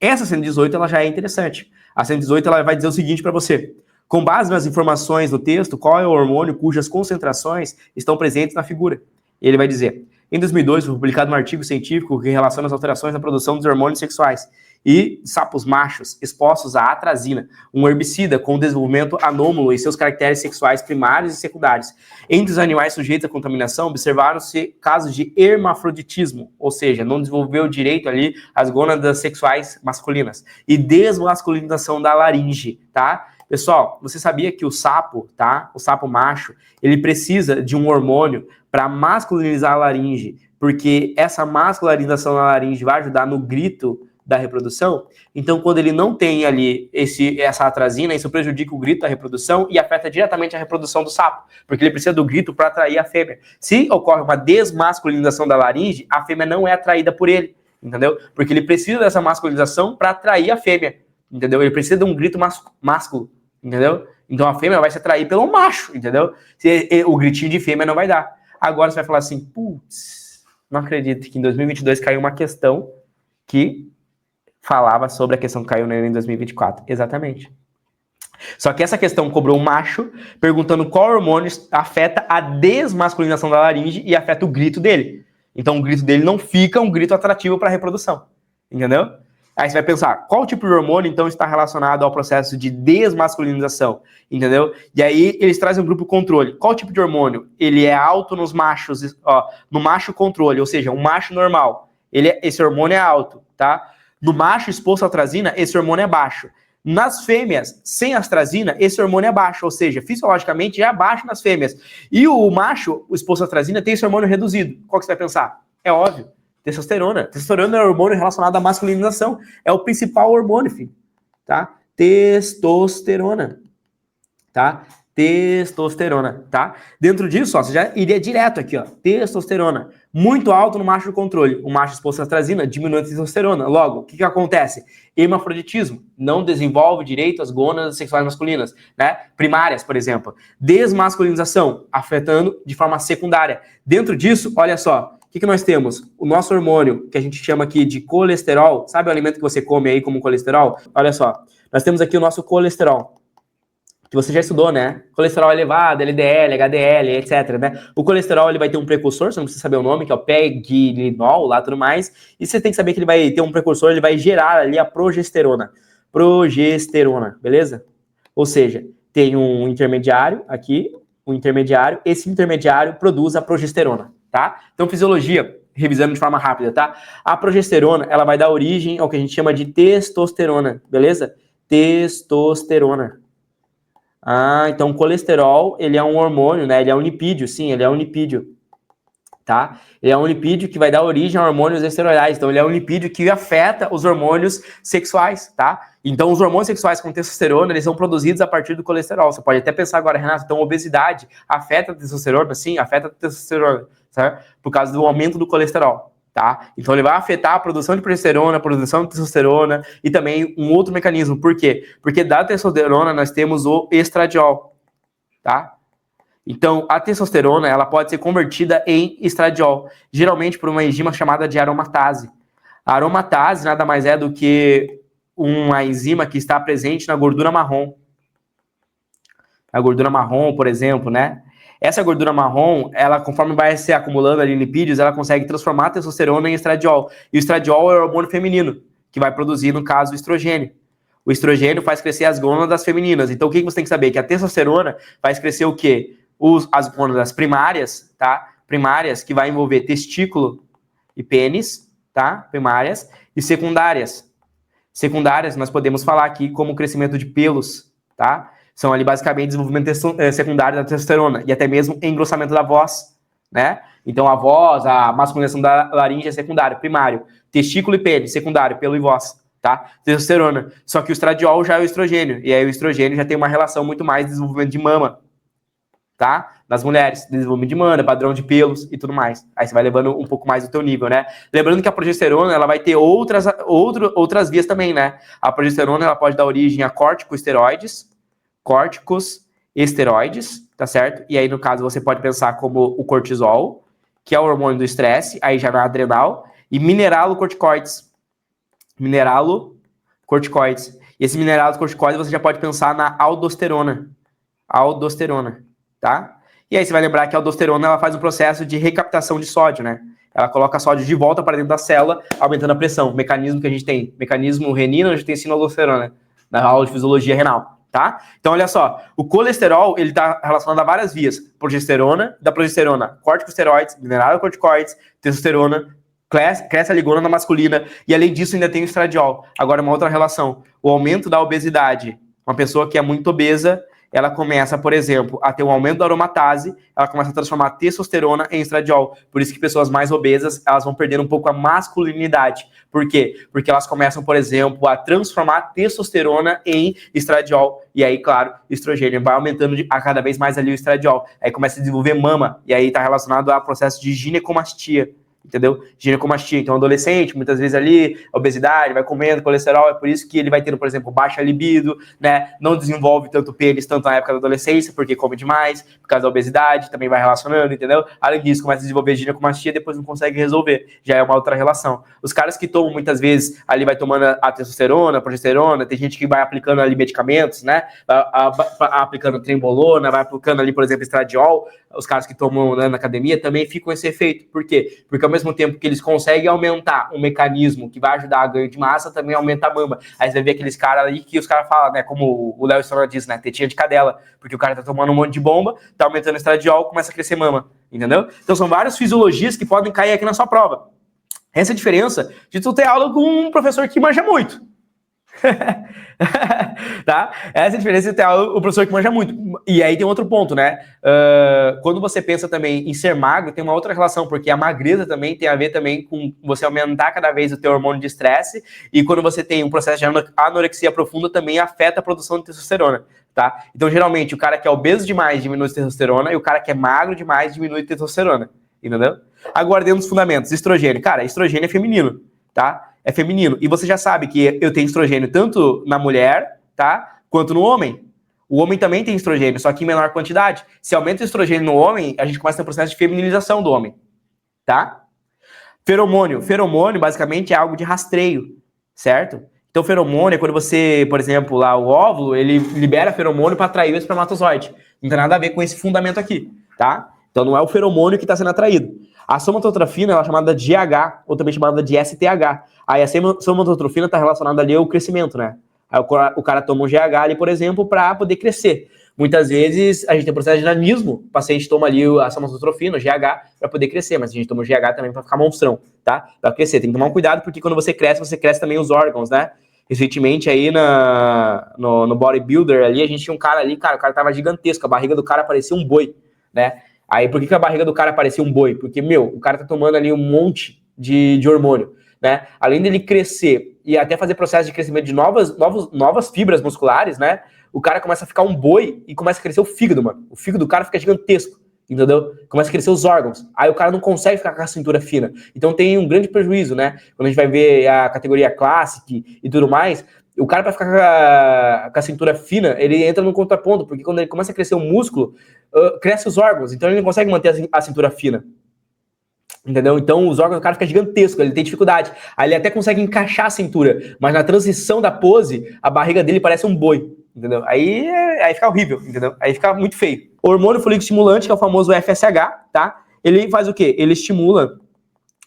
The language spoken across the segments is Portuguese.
Essa 118 ela já é interessante. A 118 ela vai dizer o seguinte para você: com base nas informações do texto, qual é o hormônio cujas concentrações estão presentes na figura? Ele vai dizer: em 2002 foi publicado um artigo científico que relaciona as alterações na produção dos hormônios sexuais e sapos machos expostos à atrazina, um herbicida com desenvolvimento anômalo em seus caracteres sexuais primários e secundários. Entre os animais sujeitos à contaminação, observaram-se casos de hermafroditismo, ou seja, não desenvolveu direito ali as gônadas sexuais masculinas, e desmasculinização da laringe, tá? Pessoal, você sabia que o sapo, tá? O sapo macho, ele precisa de um hormônio para masculinizar a laringe, porque essa masculinização da laringe vai ajudar no grito da reprodução. Então, quando ele não tem ali essa atrazina, isso prejudica o grito da reprodução e afeta diretamente a reprodução do sapo, porque ele precisa do grito para atrair a fêmea. Se ocorre uma desmasculinização da laringe, a fêmea não é atraída por ele, entendeu? Porque ele precisa dessa masculinização para atrair a fêmea, entendeu? Ele precisa de um grito másculo, entendeu? Então a fêmea vai se atrair pelo macho, entendeu? O gritinho de fêmea não vai dar. Agora você vai falar assim: putz, não acredito que em 2022 caiu uma questão que falava sobre a questão que caiu no Enem em 2024. Exatamente. Só que essa questão cobrou um macho perguntando qual hormônio afeta a desmasculinização da laringe e afeta o grito dele. Então o grito dele não fica um grito atrativo para a reprodução. Entendeu? Aí você vai pensar, qual tipo de hormônio, então, está relacionado ao processo de desmasculinização, entendeu? E aí eles trazem um grupo controle. Qual tipo de hormônio? Ele é alto nos machos, ó, no macho controle, ou seja, um macho normal. Esse hormônio é alto, tá? No macho exposto à atrazina, esse hormônio é baixo. Nas fêmeas, sem atrazina, esse hormônio é baixo, ou seja, fisiologicamente é baixo nas fêmeas. E o macho exposto à atrazina tem esse hormônio reduzido. Qual que você vai pensar? É óbvio. Testosterona. Testosterona é um hormônio relacionado à masculinização. É o principal hormônio, filho. Tá? Testosterona. Tá? Testosterona, tá? Dentro disso, ó, você já iria direto aqui, ó. Testosterona. Muito alto no macho do controle. O macho exposto à atrazina diminui a testosterona. Logo, o que acontece? Hermafroditismo. Não desenvolve direito as gônadas sexuais masculinas, né? Primárias, por exemplo. Desmasculinização, afetando de forma secundária. Dentro disso, olha só. O que nós temos? O nosso hormônio, que a gente chama aqui de colesterol. Sabe o alimento que você come aí como colesterol? Olha só. Nós temos aqui o nosso colesterol, que você já estudou, né? Colesterol elevado, LDL, HDL, etc, né? O colesterol, ele vai ter um precursor, você não precisa saber o nome, que é o PEGlinol, lá tudo mais. E você tem que saber que ele vai ter um precursor, ele vai gerar ali a progesterona. Progesterona, beleza? Ou seja, tem um intermediário aqui, um intermediário. Esse intermediário produz a progesterona, tá? Então, fisiologia, revisando de forma rápida, tá? A progesterona, ela vai dar origem ao que a gente chama de testosterona, beleza? Testosterona. Ah, então o colesterol, ele é um hormônio, né? Ele é um lipídio, sim, ele é um lipídio, tá? Ele é um lipídio que vai dar origem a hormônios esteroidais. Então ele é um lipídio que afeta os hormônios sexuais, tá? Então os hormônios sexuais com testosterona, eles são produzidos a partir do colesterol. Você pode até pensar agora, Renato, então obesidade afeta a testosterona? Sim, afeta a testosterona, certo? Por causa do aumento do colesterol. Tá? Então ele vai afetar a produção de progesterona, a produção de testosterona e também um outro mecanismo. Por quê? Porque da testosterona nós temos o estradiol, tá? Então a testosterona, ela pode ser convertida em estradiol, geralmente por uma enzima chamada de aromatase. A aromatase nada mais é do que uma enzima que está presente na gordura marrom. A gordura marrom, por exemplo, né? Essa gordura marrom, ela, conforme vai se acumulando ali lipídios, ela consegue transformar a testosterona em estradiol. E o estradiol é o hormônio feminino, que vai produzir, no caso, o estrogênio. O estrogênio faz crescer as gônadas femininas. Então, o que você tem que saber? Que a testosterona faz crescer o quê? As gônadas primárias, tá? Primárias, que vai envolver testículo e pênis, tá? Primárias. E secundárias. Secundárias, nós podemos falar aqui como o crescimento de pelos, tá? São ali basicamente desenvolvimento secundário da testosterona e até mesmo engrossamento da voz, né? Então a voz, a masculinização da laringe é secundário, primário. Testículo e pênis, secundário, pelo e voz, tá? Testosterona. Só que o estradiol já é o estrogênio. E aí o estrogênio já tem uma relação muito mais de desenvolvimento de mama, tá? Nas mulheres, desenvolvimento de mama, padrão de pelos e tudo mais. Aí você vai levando um pouco mais do teu nível, né? Lembrando que a progesterona, ela vai ter outras vias também, né? A progesterona, ela pode dar origem a corticosteroides, tá certo? E aí, no caso, você pode pensar como o cortisol, que é o hormônio do estresse, aí já na adrenal, e mineralocorticoides. Mineralocorticoides. corticoides. E esse mineral dos corticoides você já pode pensar na aldosterona. Aldosterona, tá? E aí você vai lembrar que a aldosterona ela faz um processo de recaptação de sódio, né? Ela coloca sódio de volta para dentro da célula, aumentando a pressão. O mecanismo que a gente tem, mecanismo renina, angiotensina, aldosterona, na aula de fisiologia renal, tá? Então, olha só, o colesterol, ele está relacionado a várias vias. Progesterona, da progesterona, corticosteroides, mineralocorticoides, testosterona, cresce a ligona na masculina, e além disso ainda tem o estradiol. Agora, uma outra relação, o aumento da obesidade. Uma pessoa que é muito obesa, ela começa, por exemplo, a ter um aumento da aromatase, ela começa a transformar a testosterona em estradiol. Por isso que pessoas mais obesas, elas vão perdendo um pouco a masculinidade. Por quê? Porque elas começam, por exemplo, a transformar a testosterona em estradiol. E aí, claro, o estrogênio vai aumentando a cada vez mais ali o estradiol. Aí começa a desenvolver mama, e aí está relacionado ao processo de ginecomastia. Entendeu? Ginecomastia. Então, adolescente, muitas vezes ali, obesidade, vai comendo colesterol, é por isso que ele vai tendo, por exemplo, baixa libido, né? Não desenvolve tanto pênis, tanto na época da adolescência, porque come demais, por causa da obesidade, também vai relacionando, entendeu? Além disso, começa a desenvolver ginecomastia, depois não consegue resolver. Já é uma outra relação. Os caras que tomam, muitas vezes, ali vai tomando a testosterona, a progesterona, tem gente que vai aplicando ali medicamentos, né? Vai aplicando trembolona, vai aplicando ali, por exemplo, estradiol. Os caras que tomam, né, na academia também ficam esse efeito. Por quê? Porque ao mesmo tempo que eles conseguem aumentar um mecanismo que vai ajudar a ganho de massa, também aumenta a mama. Aí você vai ver aqueles caras ali que os caras falam, né, como o Léo Stronda diz, né, tetinha de cadela, porque o cara tá tomando um monte de bomba, tá aumentando o estradiol, começa a crescer mama, entendeu? Então são várias fisiologias que podem cair aqui na sua prova. Essa é a diferença de tu ter aula com um professor que manja muito. Tá? Essa é a diferença de ter o professor que manja muito. E aí tem outro ponto, né? Quando você pensa também em ser magro, tem uma outra relação, porque a magreza também tem a ver também com você aumentar cada vez o teu hormônio de estresse, e quando você tem um processo de anorexia profunda, também afeta a produção de testosterona, tá? Então, geralmente, o cara que é obeso demais diminui a testosterona, e o cara que é magro demais diminui a testosterona, entendeu? Agora, dentro dos fundamentos, estrogênio. Cara, estrogênio é feminino, tá? É feminino. E você já sabe que eu tenho estrogênio tanto na mulher, tá? Quanto no homem. O homem também tem estrogênio, só que em menor quantidade. Se aumenta o estrogênio no homem, a gente começa a ter um processo de feminilização do homem, tá? Feromônio. Feromônio, basicamente, é algo de rastreio, certo? Então, feromônio é quando você, por exemplo, lá o óvulo, ele libera feromônio para atrair o espermatozoide. Não tem nada a ver com esse fundamento aqui, tá? Então, não é o feromônio que está sendo atraído. A somatotrofina ela é chamada de GH, ou também chamada de STH. Aí a somatotrofina está relacionada ali ao crescimento, né? Aí o cara toma um GH ali, por exemplo, para poder crescer. Muitas vezes a gente tem processo de nanismo, o paciente toma ali a somatotrofina, o GH, para poder crescer, mas a gente toma o GH também para ficar monstrão, tá? Para crescer. Tem que tomar um cuidado, porque quando você cresce também os órgãos, né? Recentemente aí no bodybuilder ali, a gente tinha um cara ali, cara, o cara tava gigantesco, a barriga do cara parecia um boi, né? Aí, por que a barriga do cara parecia um boi? Porque, o cara tá tomando ali um monte de hormônio, né? Além dele crescer e até fazer processo de crescimento de novas fibras musculares, né? O cara começa a ficar um boi e começa a crescer o fígado, mano. O fígado do cara fica gigantesco, entendeu? Começa a crescer os órgãos. Aí o cara não consegue ficar com a cintura fina. Então tem um grande prejuízo, né? Quando a gente vai ver a categoria Classic e tudo mais, o cara, para ficar com a cintura fina, ele entra no contraponto, porque quando ele começa a crescer o músculo, cresce os órgãos, então ele não consegue manter a cintura fina. Entendeu? Então os órgãos do cara ficam gigantescos, ele tem dificuldade. Aí ele até consegue encaixar a cintura, mas na transição da pose, a barriga dele parece um boi, entendeu? Aí fica horrível, entendeu? Aí fica muito feio. O hormônio folículo estimulante, que é o famoso FSH, tá? Ele faz o quê? Ele estimula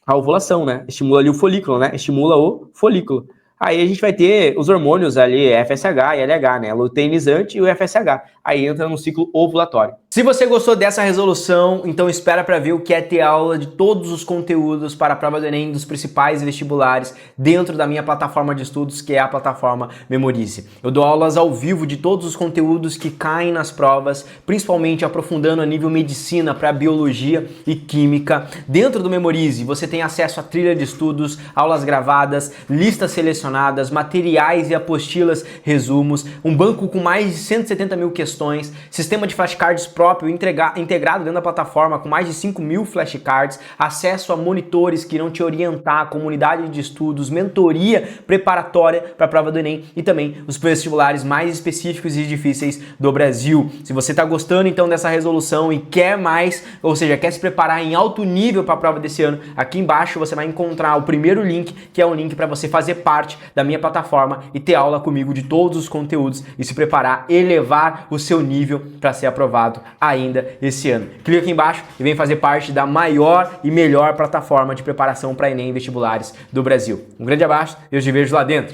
a ovulação, né? Estimula ali o folículo, né? Estimula o folículo. Aí a gente vai ter os hormônios ali, FSH e LH, né? Luteinizante e o FSH. Aí entra no ciclo ovulatório. Se você gostou dessa resolução, então espera para ver o que é ter aula de todos os conteúdos para a prova do Enem dos principais vestibulares dentro da minha plataforma de estudos, que é a plataforma Memorize. Eu dou aulas ao vivo de todos os conteúdos que caem nas provas, principalmente aprofundando a nível medicina para biologia e química. Dentro do Memorize, você tem acesso a trilha de estudos, aulas gravadas, listas selecionadas, materiais e apostilas, resumos, um banco com mais de 170 mil questões, sistema de flashcards próprio integrado dentro da plataforma com mais de 5.000 flashcards, acesso a monitores que irão te orientar, comunidade de estudos, mentoria preparatória para a prova do Enem e também os vestibulares mais específicos e difíceis do Brasil. Se você está gostando então dessa resolução e quer mais, ou seja, quer se preparar em alto nível para a prova desse ano, aqui embaixo você vai encontrar o primeiro link, que é um link para você fazer parte da minha plataforma e ter aula comigo de todos os conteúdos e se preparar, elevar o seu nível para ser aprovado ainda esse ano. Clica aqui embaixo e vem fazer parte da maior e melhor plataforma de preparação para Enem e vestibulares do Brasil. Um grande abraço e eu te vejo lá dentro.